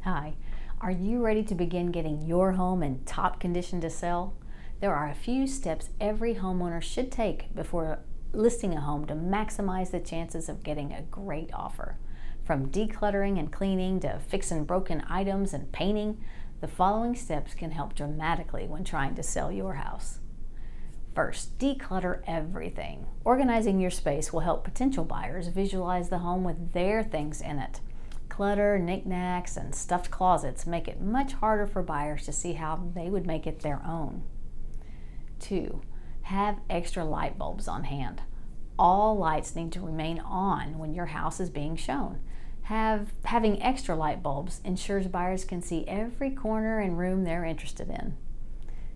Hi, are you ready to begin getting your home in top condition to sell? There are a few steps every homeowner should take before listing a home to maximize the chances of getting a great offer. From decluttering and cleaning to fixing broken items and painting, the following steps can help dramatically when trying to sell your house. First, declutter everything. Organizing your space will help potential buyers visualize the home with their things in it. Clutter, knickknacks, and stuffed closets make it much harder for buyers to see how they would make it their own. 2. Have extra light bulbs on hand. All lights need to remain on when your house is being shown. Having extra light bulbs ensures buyers can see every corner and room they're interested in.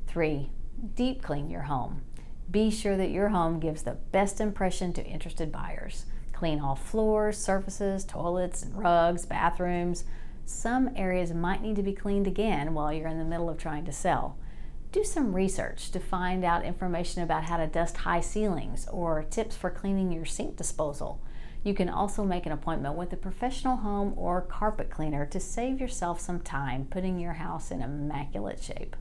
3. Deep clean your home. Be sure that your home gives the best impression to interested buyers. Clean all floors, surfaces, toilets, and rugs, bathrooms. Some areas might need to be cleaned again while you're in the middle of trying to sell. Do some research to find out information about how to dust high ceilings or tips for cleaning your sink disposal. You can also make an appointment with a professional home or carpet cleaner to save yourself some time putting your house in immaculate shape.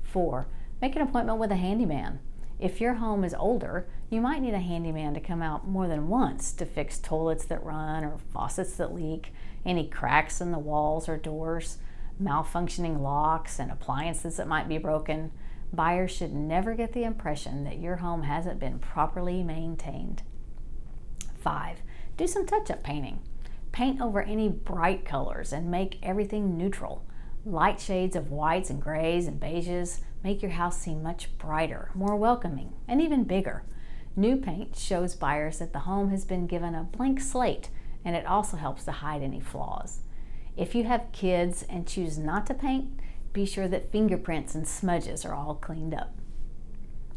4. Make an appointment with a handyman. If your home is older, you might need a handyman to come out more than once to fix toilets that run or faucets that leak, any cracks in the walls or doors, malfunctioning locks, and appliances that might be broken. Buyers should never get the impression that your home hasn't been properly maintained. 5. Do some touch-up painting. Paint over any bright colors and make everything neutral. Light shades of whites and grays and beiges make your house seem much brighter, more welcoming, and even bigger. New paint shows buyers that the home has been given a blank slate, and it also helps to hide any flaws. If you have kids and choose not to paint, be sure that fingerprints and smudges are all cleaned up.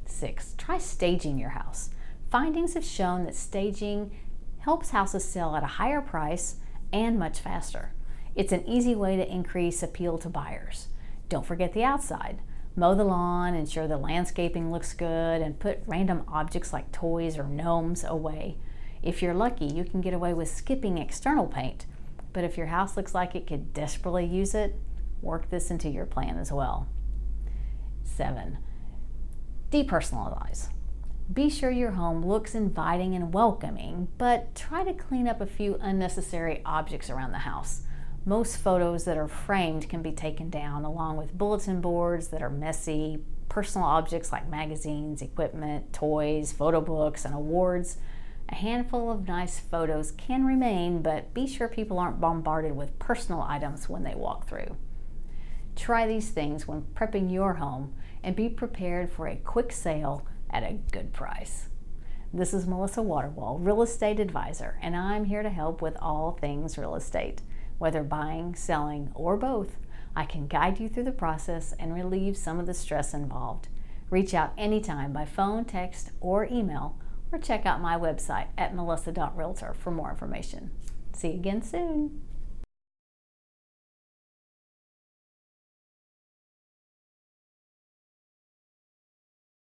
6. Try staging your house. Findings have shown that staging helps houses sell at a higher price and much faster. It's an easy way to increase appeal to buyers. Don't forget the outside. Mow the lawn, ensure the landscaping looks good, and put random objects like toys or gnomes away. If you're lucky, you can get away with skipping external paint, but if your house looks like it could desperately use it, work this into your plan as well. 7. Depersonalize. Be sure your home looks inviting and welcoming, but try to clean up a few unnecessary objects around the house. Most photos that are framed can be taken down, along with bulletin boards that are messy, personal objects like magazines, equipment, toys, photo books, and awards. A handful of nice photos can remain, but be sure people aren't bombarded with personal items when they walk through. Try these things when prepping your home and be prepared for a quick sale at a good price. This is Melissa Waterwall, Real Estate Advisor, and I'm here to help with all things real estate. Whether buying, selling, or both, I can guide you through the process and relieve some of the stress involved. Reach out anytime by phone, text, or email, or check out my website at melissa.realtor for more information. See you again soon.